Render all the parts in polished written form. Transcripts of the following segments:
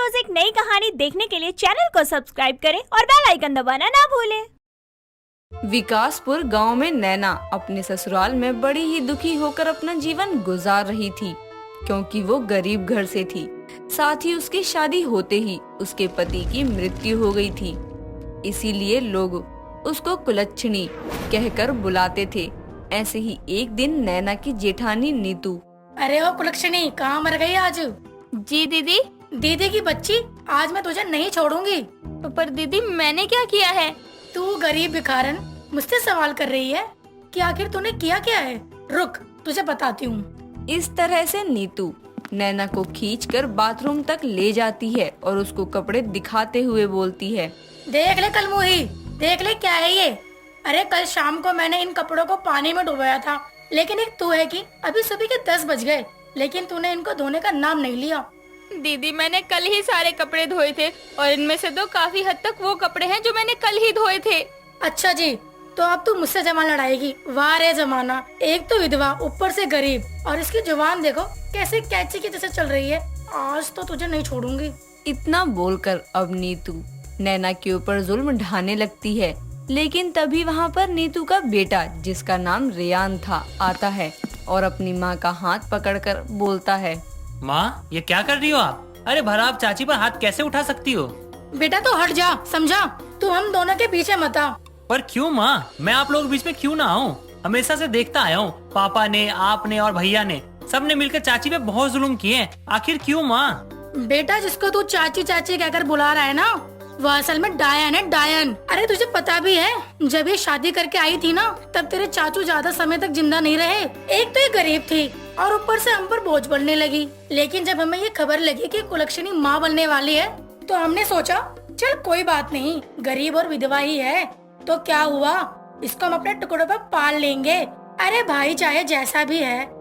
रोज एक नई कहानी देखने के लिए चैनल को सब्सक्राइब करें और बेल आइकन दबाना ना भूलें। विकासपुर गांव में नैना अपने ससुराल में बड़ी ही दुखी होकर अपना जीवन गुजार रही थी, क्योंकि वो गरीब घर से थी। साथ ही उसकी शादी होते ही उसके पति की मृत्यु हो गई थी। इसीलिए लोग उसको कुलच्छनी कहकर बुलाते थे। ऐसे ही एक दिन नैना की जेठानी नीतू, अरे ओ कुलक्षणी, कहाँ मर गई आज? जी दीदी। दीदी की बच्ची, आज मैं तुझे नहीं छोड़ूंगी। पर दीदी मैंने क्या किया है? तू गरीब भिखारन मुझसे सवाल कर रही है कि आखिर तूने किया क्या है? रुक, तुझे बताती हूँ। इस तरह से नीतू नैना को खींचकर बाथरूम तक ले जाती है और उसको कपड़े दिखाते हुए बोलती है, देख ले कलमुही, देख ले क्या है ये। अरे कल शाम को मैंने इन कपड़ों को पानी में डुबाया था, लेकिन एक तू है कि अभी सुबह के 10 बज गए, लेकिन तूने इनको धोने का नाम नहीं लिया। दीदी मैंने कल ही सारे कपड़े धोए थे और इनमें से तो काफी हद तक वो कपड़े हैं जो मैंने कल ही धोए थे। अच्छा जी, तो अब तू मुझसे जमा लड़ाएगी? वाह रे जमाना, एक तो विधवा, ऊपर से गरीब, और इसकी जुबान देखो कैसे कैची की जैसे चल रही है। आज तो तुझे नहीं छोड़ूंगी। इतना बोलकर अब नीतू नैना के ऊपर जुल्म ढाने लगती है। लेकिन तभी वहाँ पर नीतू का बेटा, जिसका नाम रेयान था, आता है और अपनी माँ का हाथ पकड़कर बोलता है, माँ ये क्या कर रही हो आप? अरे भला आप चाची पर हाथ कैसे उठा सकती हो? बेटा तो हट जा, समझा? तू हम दोनों के पीछे मत आ। पर क्यों माँ, मैं आप लोगों के बीच में क्यों ना आऊँ? हमेशा से देखता आया हूँ, पापा ने, आपने और भैया ने सबने मिलकर चाची पे बहुत जुल्म किए हैं। आखिर क्यों माँ? बेटा जिसको तू चाची चाची कहकर बुला रहा है ना, वो असल में डायन है, डायन। अरे तुझे पता भी है, जब ये शादी करके आई थी ना, तब तेरे चाचू ज्यादा समय तक जिंदा नहीं रहे। एक तो ये गरीब थी और ऊपर से हम पर बोझ बढ़ने लगी। लेकिन जब हमें ये खबर लगी कि कुलक्षणी माँ बनने वाली है, तो हमने सोचा चल कोई बात नहीं, गरीब और विधवा ही है तो क्या हुआ, इसको हम अपने टुकड़ों पर पाल लेंगे। अरे भाई चाहे जैसा भी है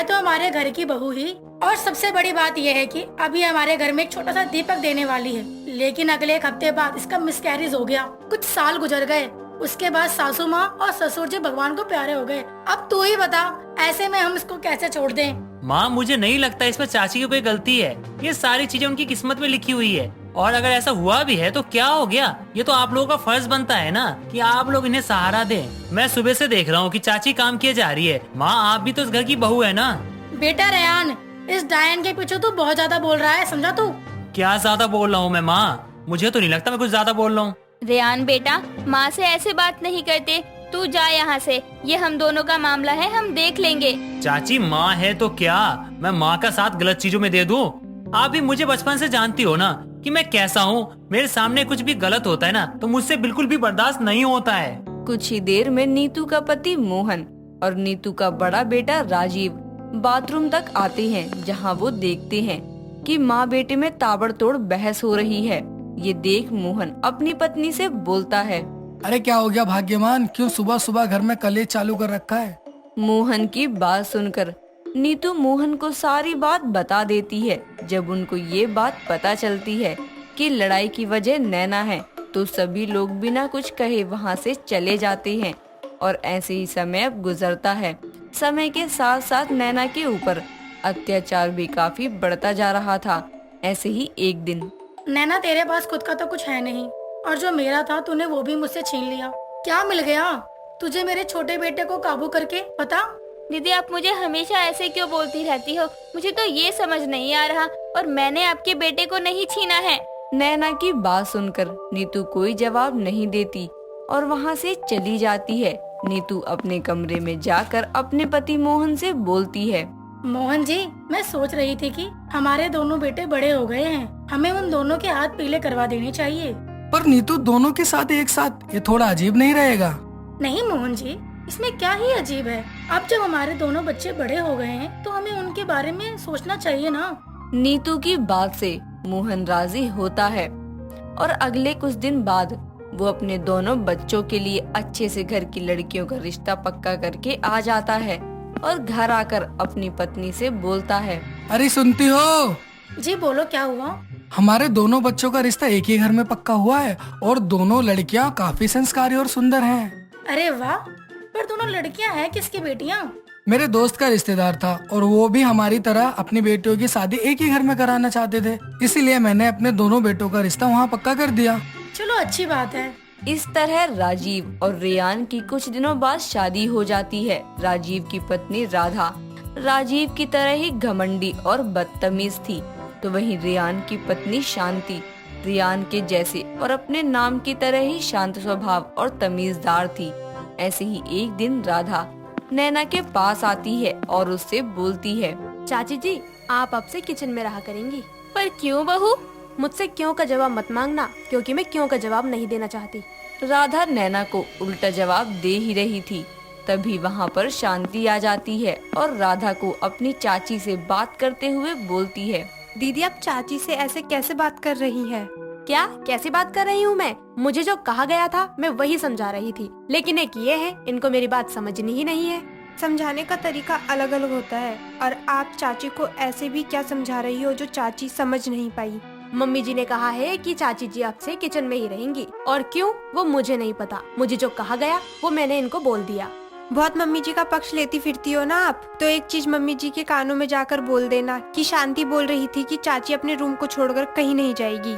तो हमारे घर की बहू ही। और सबसे बड़ी बात यह है कि अभी हमारे घर में एक छोटा सा दीपक देने वाली है, लेकिन अगले एक हफ्ते बाद इसका मिसकैरेज हो गया। कुछ साल गुजर गए, उसके बाद सासू माँ और ससुर जी भगवान को प्यारे हो गए। अब तू ही बता, ऐसे में हम इसको कैसे छोड़ दें? माँ मुझे नहीं लगता इसमें चाची की कोई गलती है। ये सारी चीजें उनकी किस्मत में लिखी हुई है, और अगर ऐसा हुआ भी है तो क्या हो गया? ये तो आप लोगों का फर्ज बनता है ना कि आप लोग इन्हें सहारा दें। मैं सुबह से देख रहा हूँ कि चाची काम किए जा रही है। माँ आप भी तो इस घर की बहू है ना। बेटा रेयान, इस डायन के पीछे तू बहुत ज्यादा बोल रहा है, समझा तू? क्या ज्यादा बोल रहा हूँ मैं माँ? मुझे तो नहीं लगता मैं कुछ ज्यादा बोल रहा हूँ। रेयान बेटा, माँ से ऐसे बात नहीं करते, तू जा यहाँ से। ये हम दोनों का मामला है, हम देख लेंगे। चाची माँ है तो क्या मैं माँ का साथ गलत चीजों में दे दूँ? आप भी मुझे बचपन से जानती हो ना कि मैं कैसा हूँ। मेरे सामने कुछ भी गलत होता है ना तो मुझसे बिल्कुल भी बर्दाश्त नहीं होता है। कुछ ही देर में नीतू का पति मोहन और नीतू का बड़ा बेटा राजीव बाथरूम तक आते हैं, जहां वो देखते हैं कि माँ बेटे में ताबड़तोड़ बहस हो रही है। ये देख मोहन अपनी पत्नी से बोलता है, अरे क्या हो गया भाग्यमान, क्यों सुबह सुबह घर में कलेश चालू कर रखा है? मोहन की बात सुनकर नीतू मोहन को सारी बात बता देती है। जब उनको ये बात पता चलती है कि लड़ाई की वजह नैना है, तो सभी लोग बिना कुछ कहे वहाँ से चले जाते हैं। और ऐसे ही समय अब गुजरता है। समय के साथ साथ नैना के ऊपर अत्याचार भी काफी बढ़ता जा रहा था। ऐसे ही एक दिन, नैना तेरे पास खुद का तो कुछ है नहीं, और जो मेरा था तूने वो भी मुझसे छीन लिया। क्या मिल गया तुझे मेरे छोटे बेटे को काबू करके, बता? दीदी आप मुझे हमेशा ऐसे क्यों बोलती रहती हो? मुझे तो ये समझ नहीं आ रहा, और मैंने आपके बेटे को नहीं छीना है। नैना की बात सुनकर नीतू कोई जवाब नहीं देती और वहाँ से चली जाती है। नीतू अपने कमरे में जाकर अपने पति मोहन से बोलती है, मोहन जी, मैं सोच रही थी कि हमारे दोनों बेटे बड़े हो गए हैं, हमें उन दोनों के हाथ पीले करवा देने चाहिए। पर नीतू दोनों के साथ एक साथ, ये थोड़ा अजीब नहीं रहेगा? नहीं मोहन जी, इसमें क्या ही अजीब है। अब जब हमारे दोनों बच्चे बड़े हो गए हैं तो हमें उनके बारे में सोचना चाहिए ना। नीतू की बात से मोहन राजी होता है और अगले कुछ दिन बाद वो अपने दोनों बच्चों के लिए अच्छे से घर की लड़कियों का रिश्ता पक्का करके आ जाता है और घर आकर अपनी पत्नी से बोलता है, अरे सुनती हो? जी बोलो, क्या हुआ? हमारे दोनों बच्चों का रिश्ता एक ही घर में पक्का हुआ है और दोनों लड़कियां काफी संस्कारी और सुंदर हैं। अरे वाह, पर दोनों लड़कियां हैं किसकी बेटियां? मेरे दोस्त का रिश्तेदार था और वो भी हमारी तरह अपनी बेटियों की शादी एक ही घर में कराना चाहते थे, इसीलिए मैंने अपने दोनों बेटों का रिश्ता वहाँ पक्का कर दिया। चलो अच्छी बात है। इस तरह राजीव और रेयान की कुछ दिनों बाद शादी हो जाती है। राजीव की पत्नी राधा राजीव की तरह ही घमंडी और बदतमीज थी, तो वहीं रेयान की पत्नी शांति रेयान के जैसे और अपने नाम की तरह ही शांत स्वभाव और तमीजदार थी। ऐसे ही एक दिन राधा नैना के पास आती है और उससे बोलती है, चाची जी आप अब से किचन में रहा करेंगी। पर क्यों बहू? मुझसे क्यों का जवाब मत मांगना, क्योंकि मैं क्यों का जवाब नहीं देना चाहती। राधा नैना को उल्टा जवाब दे ही रही थी, तभी वहाँ पर शांति आ जाती है और राधा को अपनी चाची से बात करते हुए बोलती है, दीदी आप चाची से ऐसे कैसे बात कर रही हैं? क्या कैसे बात कर रही हूँ मैं? मुझे जो कहा गया था मैं वही समझा रही थी, लेकिन एक ये है इनको मेरी बात समझनी ही नहीं है। समझाने का तरीका अलग अलग होता है, और आप चाची को ऐसे भी क्या समझा रही हो जो चाची समझ नहीं पाई। मम्मी जी ने कहा है कि चाची जी आपसे किचन में ही रहेंगी, और क्यों वो मुझे नहीं पता। मुझे जो कहा गया वो मैंने इनको बोल दिया। बहुत मम्मी जी का पक्ष लेती फिरती हो ना आप, तो एक चीज मम्मी जी के कानों में जाकर बोल देना कि शांति बोल रही थी कि चाची अपने रूम को छोड़कर कहीं नहीं जाएगी।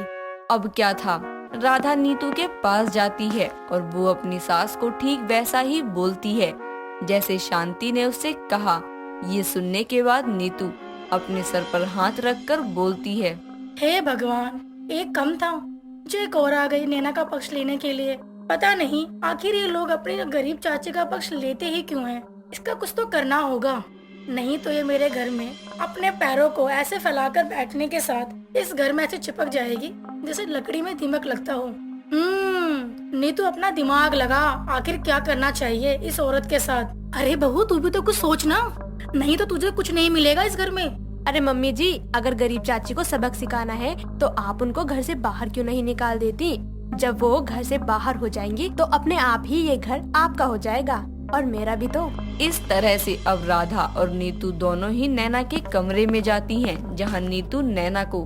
अब क्या था, राधा नीतू के पास जाती है और वो अपनी सास को ठीक वैसा ही बोलती है जैसे शांति ने उससे कहा। ये सुनने के बाद नीतू अपने सर पर हाथ रखकर बोलती है, हे भगवान, एक कम था जो एक और आ गई नैना का पक्ष लेने के लिए। पता नहीं आखिर ये लोग अपने गरीब चाचे का पक्ष लेते ही क्यों हैं। इसका कुछ तो करना होगा, नहीं तो ये मेरे घर में अपने पैरों को ऐसे फैलाकर बैठने के साथ इस घर में ऐसे चिपक जाएगी जैसे लकड़ी में दीमक लगता हो। नीतू अपना दिमाग लगा, आखिर क्या करना चाहिए इस औरत के साथ। अरे बहू तू भी तो कुछ सोचना, नहीं तो तुझे कुछ नहीं मिलेगा इस घर में। अरे मम्मी जी, अगर गरीब चाची को सबक सिखाना है तो आप उनको घर से बाहर क्यों नहीं निकाल देती? जब वो घर से बाहर हो जाएंगी तो अपने आप ही ये घर आपका हो जाएगा, और मेरा भी तो। इस तरह से अब राधा और नीतू दोनों ही नैना के कमरे में जाती हैं, जहां नीतू नैना को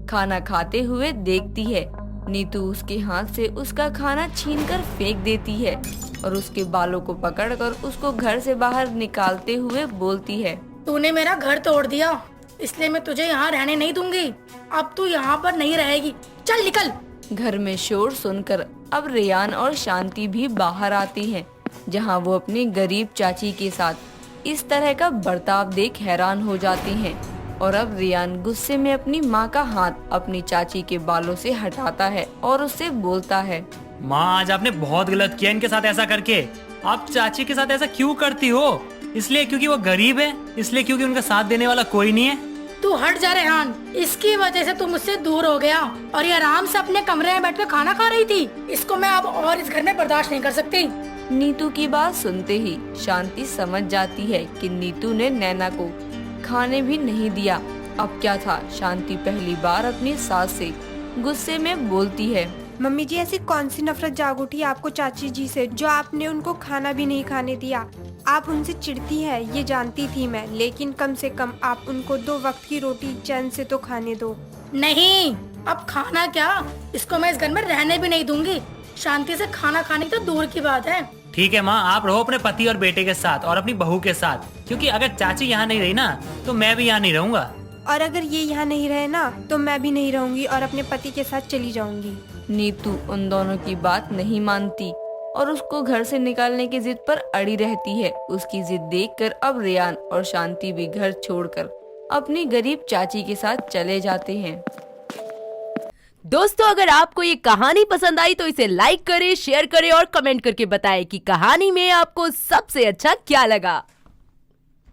खाना खाते हुए देखती है। नीतू उसके हाथ से उसका खाना छीनकर फेंक देती है और उसके बालों को पकड़कर उसको घर से बाहर निकालते हुए बोलती है, तूने मेरा घर तोड़ दिया, इसलिए मैं तुझे यहाँ रहने नहीं दूंगी। अब तू यहाँ पर नहीं रहेगी, चल निकल। घर में शोर सुनकर अब रेयान और शांति भी बाहर आती हैं, जहां वो अपनी गरीब चाची के साथ इस तरह का बर्ताव देख हैरान हो जाती हैं। और अब रेयान गुस्से में अपनी माँ का हाथ अपनी चाची के बालों से हटाता है और उससे बोलता है, माँ आज आपने बहुत गलत किया इनके साथ ऐसा करके। आप चाची के साथ ऐसा क्यों करती हो? इसलिए क्योंकि वो गरीब है? इसलिए क्योंकि उनका साथ देने वाला कोई नहीं है? तू हट जा रेहान, इसकी वजह से तू मुझसे दूर हो गया और ये आराम से अपने कमरे में बैठकर खाना खा रही थी। इसको मैं अब और इस घर में बर्दाश्त नहीं कर सकती। नीतू की बात सुनते ही शांति समझ जाती है कि नीतू ने नैना को खाने भी नहीं दिया। अब क्या था, शांति पहली बार अपनी सास से गुस्से में बोलती है, मम्मी जी ऐसी कौन सी नफरत जाग उठी आपको चाची जी से, जो आपने उनको खाना भी नहीं खाने दिया। आप उनसे चिढ़ती है ये जानती थी मैं, लेकिन कम से कम आप उनको 2 वक्त की रोटी चैन से तो खाने दो। नहीं, अब खाना क्या, इसको मैं इस घर में रहने भी नहीं दूंगी। शांति से खाना खाने की तो दूर की बात है। ठीक है माँ, आप रहो अपने पति और बेटे के साथ और अपनी बहू के साथ, क्योंकि अगर चाची यहाँ नहीं रही ना तो मैं भी यहाँ नहीं रहूँगा। और अगर ये यहाँ नहीं रहे ना तो मैं भी नहीं रहूंगी और अपने पति के साथ चली जाऊंगी। नीतू उन दोनों की बात नहीं मानती और उसको घर से निकालने की जिद पर अड़ी रहती है। उसकी जिद देखकर अब रेयान और शांति भी घर छोड़कर अपनी गरीब चाची के साथ चले जाते हैं। दोस्तों, अगर आपको ये कहानी पसंद आई तो इसे लाइक करें, शेयर करें और कमेंट करके बताएं कि कहानी में आपको सबसे अच्छा क्या लगा।